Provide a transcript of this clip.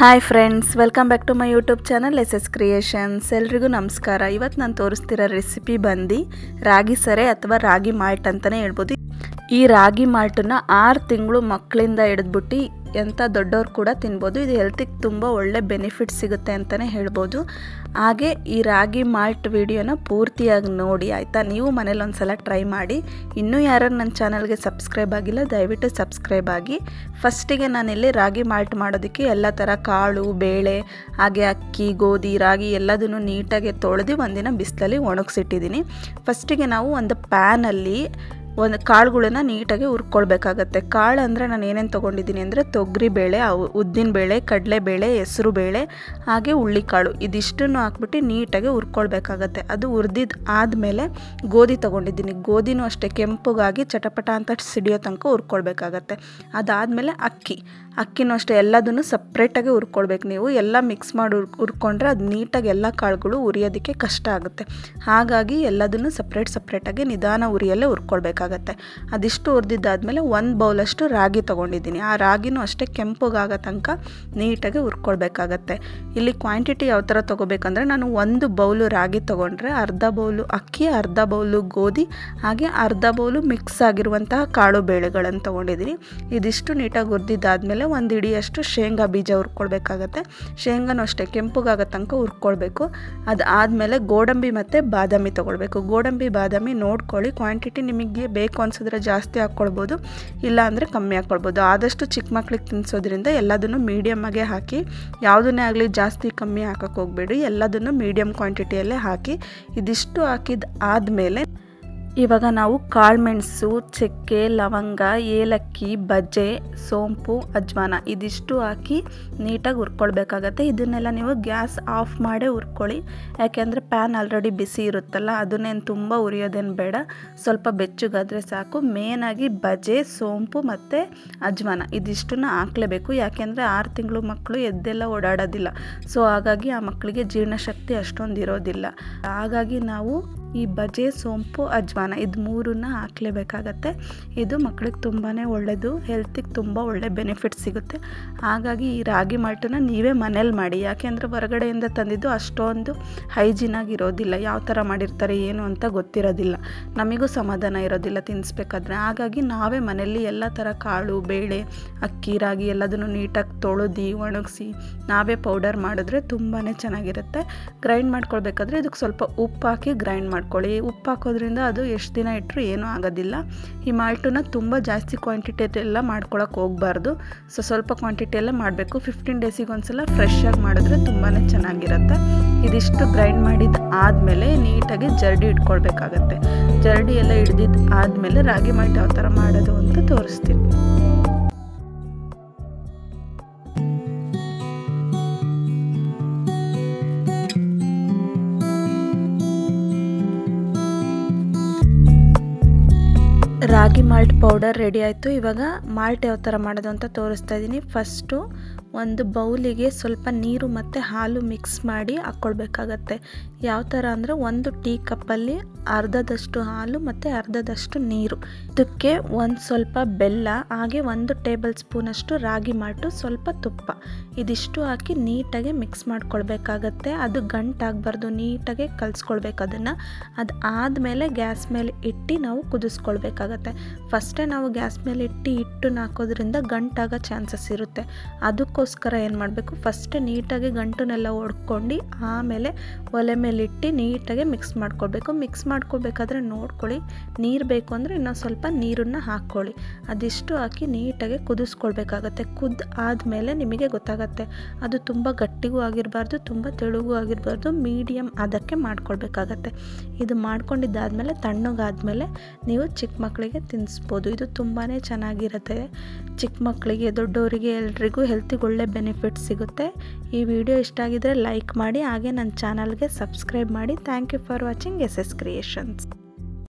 Hi friends, welcome back to my YouTube channel SS creations. ಎಲ್ರಿಗೂ ನಮಸ್ಕಾರ. ಇವತ್ತು ನಾನು ತೋರಿಸ್ತಿರೋ ರೆಸಿಪಿ ಬಂದು ರಾಗಿ ಸರೆ ಅಥವಾ ರಾಗಿ ಮಾಲ್ಟ್ ಅಂತಲೇ ಹೇಳ್ಬೋದು. ಈ ರಾಗಿ ಮಾಲ್ಟನ್ನು 6 ತಿಂಗಳು ಮಕ್ಕಳಿಂದ ಹಿಡಿದ್ಬಿಟ್ಟು ಎಂಥ ದೊಡ್ಡವ್ರು ಕೂಡ ತಿನ್ಬೋದು. ಇದು ಹೆಲ್ತಿಗೆ ತುಂಬ ಒಳ್ಳೆ ಬೆನಿಫಿಟ್ ಸಿಗುತ್ತೆ ಅಂತಲೇ ಹೇಳ್ಬೋದು. ಹಾಗೆ ಈ ರಾಗಿ ಮಾಲ್ಟ್ ವಿಡಿಯೋನ ಪೂರ್ತಿಯಾಗಿ ನೋಡಿ ಆಯಿತಾ. ನೀವು ಮನೇಲಿ ಒಂದು ಸಲ ಟ್ರೈ ಮಾಡಿ. ಇನ್ನೂ ಯಾರು ನನ್ನ ಚಾನಲ್ಗೆ ಸಬ್ಸ್ಕ್ರೈಬ್ ಆಗಿಲ್ಲ ದಯವಿಟ್ಟು ಸಬ್ಸ್ಕ್ರೈಬ್ ಆಗಿ. ಫಸ್ಟಿಗೆ ನಾನಿಲ್ಲಿ ರಾಗಿ ಮಾಲ್ಟ್ ಮಾಡೋದಕ್ಕೆ ಎಲ್ಲ ಥರ ಕಾಳು, ಬೇಳೆ, ಹಾಗೆ ಅಕ್ಕಿ, ಗೋಧಿ, ರಾಗಿ ಎಲ್ಲದನ್ನು ನೀಟಾಗಿ ತೊಳೆದು ಒಂದಿನ ಬಿಸಿಲಲ್ಲಿ ಒಣಗಿಸಿಟ್ಟಿದ್ದೀನಿ. ಫಸ್ಟಿಗೆ ನಾವು ಒಂದು ಪ್ಯಾನಲ್ಲಿ ಒಂದು ಕಾಳುಗಳನ್ನ ನೀಟಾಗಿ ಹುರ್ಕೊಳ್ಬೇಕಾಗತ್ತೆ. ಕಾಳು ಅಂದರೆ ನಾನು ಏನೇನು ತೊಗೊಂಡಿದ್ದೀನಿ ಅಂದರೆ ತೊಗರಿಬೇಳೆ, ಉದ್ದಿನಬೇಳೆ, ಕಡಲೆಬೇಳೆ, ಹೆಸರು ಬೇಳೆ, ಹಾಗೆ ಹುಳ್ಳಿಕಾಳು ಇದಿಷ್ಟನ್ನು ಹಾಕ್ಬಿಟ್ಟು ನೀಟಾಗಿ ಹುರ್ಕೊಳ್ಬೇಕಾಗತ್ತೆ. ಅದು ಹುರಿದಿದ್ದು ಆದಮೇಲೆ ಗೋಧಿ ತೊಗೊಂಡಿದ್ದೀನಿ. ಗೋಧಿನೂ ಅಷ್ಟೇ ಕೆಂಪುಗಾಗಿ ಚಟಪಟ ಅಂತ ಸಿಡಿಯೋ ತನಕ ಹುರ್ಕೊಳ್ಬೇಕಾಗತ್ತೆ. ಅದಾದಮೇಲೆ ಅಕ್ಕಿನೂ ಅಷ್ಟೇ ಎಲ್ಲದನ್ನು ಸಪ್ರೇಟಾಗಿ ಹುರ್ಕೊಳ್ಬೇಕು. ನೀವು ಎಲ್ಲ ಮಿಕ್ಸ್ ಮಾಡಿ ಹುರ್ಕೊಂಡ್ರೆ ಅದು ನೀಟಾಗಿ ಎಲ್ಲ ಕಾಳುಗಳು ಹುರಿಯೋದಕ್ಕೆ ಕಷ್ಟ ಆಗುತ್ತೆ. ಹಾಗಾಗಿ ಎಲ್ಲದನ್ನು ಸಪ್ರೇಟಾಗಿ ನಿಧಾನ ಉರಿಯಲ್ಲೇ ಹುರ್ಕೊಳ್ಬೇಕಾಗತ್ತೆ. ಅದಿಷ್ಟು ಹುರಿದಿದ್ದಾದಮೇಲೆ 1 ಬೌಲಷ್ಟು ರಾಗಿ ತೊಗೊಂಡಿದ್ದೀನಿ. ಆ ರಾಗಿನೂ ಅಷ್ಟೇ ಕೆಂಪುಗಾಗೋ ತನಕ ನೀಟಾಗಿ ಹುರ್ಕೊಳ್ಬೇಕಾಗತ್ತೆ. ಇಲ್ಲಿ ಕ್ವಾಂಟಿಟಿ ಯಾವ ಥರ ತೊಗೋಬೇಕಂದ್ರೆ ನಾನು 1 ಬೌಲು ರಾಗಿ ತೊಗೊಂಡ್ರೆ ಅರ್ಧ ಬೌಲು ಅಕ್ಕಿ, ಅರ್ಧ ಬೌಲು ಗೋಧಿ, ಹಾಗೆ ಅರ್ಧ ಬೌಲು ಮಿಕ್ಸ್ ಆಗಿರುವಂತಹ ಕಾಳು ಬೇಳೆಗಳನ್ನು ತೊಗೊಂಡಿದ್ದೀನಿ. ಇದಿಷ್ಟು ನೀಟಾಗಿ ಹುರಿದಿದ್ದಾದಮೇಲೆ 1 ಹಿಡಿಯಷ್ಟು ಶೇಂಗಾ ಬೀಜ ಹುರ್ಕೊಳ್ಬೇಕಾಗತ್ತೆ. ಶೇಂಗಾನೂ ಅಷ್ಟೇ ಕೆಂಪುಗಾಗೋ ತನಕ ಹುರ್ಕೊಳ್ಬೇಕು. ಅದಾದಮೇಲೆ ಗೋಡಂಬಿ ಮತ್ತು ಬಾದಾಮಿ ತೊಗೊಳ್ಬೇಕು. ಗೋಡಂಬಿ ಬಾದಾಮಿ ನೋಡ್ಕೊಳ್ಳಿ, ಕ್ವಾಂಟಿಟಿ ನಿಮಗೆ ಬೇಕು ಅನಿಸಿದ್ರೆ ಜಾಸ್ತಿ ಹಾಕ್ಕೊಳ್ಬೋದು, ಇಲ್ಲ ಅಂದರೆ ಕಮ್ಮಿ ಹಾಕ್ಕೊಳ್ಬೋದು. ಆದಷ್ಟು ಚಿಕ್ಕ ಮಕ್ಳಿಗೆ ತಿನ್ನಿಸೋದ್ರಿಂದ ಎಲ್ಲದನ್ನು ಮೀಡಿಯಮ್ಮಾಗೆ ಹಾಕಿ, ಯಾವುದನ್ನೇ ಆಗಲಿ ಜಾಸ್ತಿ ಕಮ್ಮಿ ಹಾಕೋಕ್ಕೆ ಹೋಗಬೇಡಿ, ಎಲ್ಲದನ್ನು ಮೀಡಿಯಮ್ ಕ್ವಾಂಟಿಟಿಯಲ್ಲೇ ಹಾಕಿ. ಇದಿಷ್ಟು ಹಾಕಿದ ಆದಮೇಲೆ ಇವಾಗ ನಾವು ಕಾಳುಮೆಣಸು, ಚಕ್ಕೆ, ಲವಂಗ, ಏಲಕ್ಕಿ, ಬಜೆ, ಸೋಂಪು, ಅಜ್ವಾನ ಇದಿಷ್ಟು ಹಾಕಿ ನೀಟಾಗಿ ಹುರ್ಕೊಳ್ಬೇಕಾಗತ್ತೆ. ಇದನ್ನೆಲ್ಲ ನೀವು ಗ್ಯಾಸ್ ಆಫ್ ಮಾಡೇ ಹುರ್ಕೊಳ್ಳಿ, ಯಾಕೆಂದರೆ ಪ್ಯಾನ್ ಆಲ್ರೆಡಿ ಬಿಸಿ ಇರುತ್ತಲ್ಲ, ಅದನ್ನೇನು ತುಂಬ ಉರಿಯೋದೇನು ಬೇಡ, ಸ್ವಲ್ಪ ಬೆಚ್ಚಗಾದರೆ ಸಾಕು. ಮೇನಾಗಿ ಬಜೆ, ಸೋಂಪು ಮತ್ತು ಅಜ್ವಾನ ಇದಿಷ್ಟನ್ನು ಹಾಕಲೇಬೇಕು, ಯಾಕೆಂದರೆ 6 ತಿಂಗಳು ಮಕ್ಕಳು ಎದ್ದೆಲ್ಲ ಓಡಾಡೋದಿಲ್ಲ. ಸೊ ಹಾಗಾಗಿ ಆ ಮಕ್ಕಳಿಗೆ ಜೀರ್ಣಶಕ್ತಿ ಅಷ್ಟೊಂದು ಇರೋದಿಲ್ಲ. ಹಾಗಾಗಿ ನಾವು ಈ ಬಜೆ, ಸೋಂಪು, ಅಜ್ವಾನ ಇದು 3ನ್ನ ಹಾಕಲೇಬೇಕಾಗತ್ತೆ. ಇದು ಮಕ್ಕಳಿಗೆ ತುಂಬಾ ಒಳ್ಳೆಯದು, ಹೆಲ್ತಿಗೆ ತುಂಬ ಒಳ್ಳೆ ಬೆನಿಫಿಟ್ ಸಿಗುತ್ತೆ. ಹಾಗಾಗಿ ಈ ರಾಗಿ ಮಾಲ್ಟನ್ನು ನೀವೇ ಮನೇಲಿ ಮಾಡಿ, ಯಾಕೆಂದರೆ ಹೊರಗಡೆಯಿಂದ ತಂದಿದ್ದು ಅಷ್ಟೊಂದು ಹೈಜೀನಾಗಿ ಇರೋದಿಲ್ಲ. ಯಾವ ಥರ ಮಾಡಿರ್ತಾರೆ ಏನು ಅಂತ ಗೊತ್ತಿರೋದಿಲ್ಲ, ನಮಗೂ ಸಮಾಧಾನ ಇರೋದಿಲ್ಲ ತಿನ್ನಿಸ್ಬೇಕಾದ್ರೆ. ಹಾಗಾಗಿ ನಾವೇ ಮನೆಯಲ್ಲಿ ಎಲ್ಲ ಥರ ಕಾಳು, ಬೇಳೆ, ಅಕ್ಕಿ, ರಾಗಿ ಎಲ್ಲದನ್ನು ನೀಟಾಗಿ ತೊಳೆದು ಒಣಗಿಸಿ ನಾವೇ ಪೌಡರ್ ಮಾಡಿದ್ರೆ ತುಂಬಾ ಚೆನ್ನಾಗಿರುತ್ತೆ. ಗ್ರೈಂಡ್ ಮಾಡ್ಕೊಳ್ಬೇಕಾದ್ರೆ ಇದಕ್ಕೆ ಸ್ವಲ್ಪ ಉಪ್ಪು ಹಾಕಿ ಗ್ರೈಂಡ್ ಮಾಡ್ಕೊಳ್ಳಿ. ಉಪ್ಪು ಹಾಕೋದ್ರಿಂದ ಅದು ಎಷ್ಟು ದಿನ ಇಟ್ಟರು ಏನೂ ಆಗೋದಿಲ್ಲ. ಈ ಮಾಲ್ಟನ್ನ ತುಂಬ ಜಾಸ್ತಿ ಕ್ವಾಂಟಿಟಿ ಎಲ್ಲ ಮಾಡ್ಕೊಳಕ್ಕೆ ಹೋಗಬಾರ್ದು. ಸ್ವಲ್ಪ ಕ್ವಾಂಟಿಟಿ ಎಲ್ಲ ಮಾಡಬೇಕು. 15 ಡೇಸಿಗೆ ಒಂದ್ಸಲ ಫ್ರೆಶ್ ಆಗಿ ಮಾಡಿದ್ರೆ ತುಂಬಾ ಚೆನ್ನಾಗಿರುತ್ತೆ. ಇದಿಷ್ಟು ಗ್ರೈಂಡ್ ಮಾಡಿದ ಆದಮೇಲೆ ನೀಟಾಗಿ ಜರಡಿ ಇಟ್ಕೊಳ್ಬೇಕಾಗತ್ತೆ. ಜರಡಿ ಎಲ್ಲ ಹಿಡ್ದಿದ್ದು ಆದಮೇಲೆ ರಾಗಿ ಮಾಲ್ಟ್ ಯಾವ ಥರ ಮಾಡೋದು ಅಂತ ತೋರಿಸ್ತೀನಿ. ರಾಗಿ ಮಾಲ್ಟ್ ಪೌಡರ್ ರೆಡಿ ಆಯಿತು. ಇವಾಗ ಮಾಲ್ಟ್ ಯಾವ ಥರ ಮಾಡೋದು ಅಂತ ತೋರಿಸ್ತಾ ಇದ್ದೀನಿ. ಫಸ್ಟು ಒಂದು ಬೌಲಿಗೆ ಸ್ವಲ್ಪ ನೀರು ಮತ್ತು ಹಾಲು ಮಿಕ್ಸ್ ಮಾಡಿ ಹಾಕ್ಕೊಳ್ಬೇಕಾಗತ್ತೆ. ಯಾವ ಥರ ಅಂದರೆ 1 ಟೀ ಕಪ್ಪಲ್ಲಿ ಅರ್ಧದಷ್ಟು ಹಾಲು ಮತ್ತು ಅರ್ಧದಷ್ಟು ನೀರು, ಇದಕ್ಕೆ ಸ್ವಲ್ಪ ಬೆಲ್ಲ, ಹಾಗೆ 1 ಟೇಬಲ್ ಸ್ಪೂನಷ್ಟು ರಾಗಿ ಮಾಲ್ಟು, ಸ್ವಲ್ಪ ತುಪ್ಪ ಇದಿಷ್ಟು ಹಾಕಿ ನೀಟಾಗಿ ಮಿಕ್ಸ್ ಮಾಡ್ಕೊಳ್ಬೇಕಾಗತ್ತೆ. ಅದು ಗಂಟಾಗಬಾರ್ದು, ನೀಟಾಗಿ ಕಲಿಸ್ಕೊಳ್ಬೇಕು ಅದನ್ನು. ಅದು ಆದಮೇಲೆ ಗ್ಯಾಸ್ ಮೇಲೆ ಇಟ್ಟು ನಾವು ಕುದಿಸ್ಕೊಳ್ಬೇಕಾಗತ್ತೆ. ಫಸ್ಟೇ ನಾವು ಗ್ಯಾಸ್ ಮೇಲೆ ಹಿಟ್ಟನ್ನು ಹಾಕೋದ್ರಿಂದ ಗಂಟಾಗೋ ಚಾನ್ಸಸ್ ಇರುತ್ತೆ. ಅದಕ್ಕೋಸ್ಕರ ಏನು ಮಾಡಬೇಕು, ಫಸ್ಟೇ ನೀಟಾಗಿ ಗಂಟನ್ನೆಲ್ಲ ಹೊಡ್ಕೊಂಡು ಆಮೇಲೆ ಒಲೆ ಮೇಲೆ ಇಟ್ಟು ನೀಟಾಗಿ ಮಿಕ್ಸ್ ಮಾಡ್ಕೊಳ್ಬೇಕು. ಮಿಕ್ಸ್ ಮಾಡ್ಕೊಳ್ಬೇಕಾದ್ರೆ ನೋಡ್ಕೊಳ್ಳಿ, ನೀರು ಬೇಕು ಅಂದರೆ ಇನ್ನೊಂದು ಸ್ವಲ್ಪ ನೀರನ್ನು ಹಾಕ್ಕೊಳ್ಳಿ. ಅದಿಷ್ಟು ಹಾಕಿ ನೀಟಾಗಿ ಕುದಿಸ್ಕೊಳ್ಬೇಕಾಗತ್ತೆ. ಆದಮೇಲೆ ನಿಮಗೆ ಗೊತ್ತಾಗುತ್ತೆ ಅದು ತುಂಬ ಗಟ್ಟಿಗೂ ಆಗಿರಬಾರ್ದು, ತುಂಬ ತೆಳುಗೂ ಆಗಿರಬಾರ್ದು, ಮೀಡಿಯಮ್ ಅದಕ್ಕೆ ಮಾಡ್ಕೊಳ್ಬೇಕಾಗತ್ತೆ. ಇದು ಮಾಡ್ಕೊಂಡಿದ್ದಾದಮೇಲೆ ತಣ್ಣಗಾದಮೇಲೆ ನೀವು ಚಿಕ್ಕ ಮಕ್ಕಳಿಗೆ ತಿನ್ನಿಸ್ಬೋದು. ಇದು ತುಂಬಾ ಚೆನ್ನಾಗಿರುತ್ತೆ. ಚಿಕ್ಕ ಮಕ್ಕಳಿಗೆ, ದೊಡ್ಡವರಿಗೆ, ಎಲ್ರಿಗೂ ಹೆಲ್ತಿಗೆ ಒಳ್ಳೆ ಬೆನಿಫಿಟ್ ಸಿಗುತ್ತೆ. ಈ ವಿಡಿಯೋ ಇಷ್ಟ ಆಗಿದ್ರೆ ಲೈಕ್ ಮಾಡಿ, ಹಾಗೆ ನನ್ನ ಚಾನಲ್ಗೆ ಸಬ್ಸ್ಕ್ರೈಬ್ ಮಾಡಿ. Thank you for watching SS creations.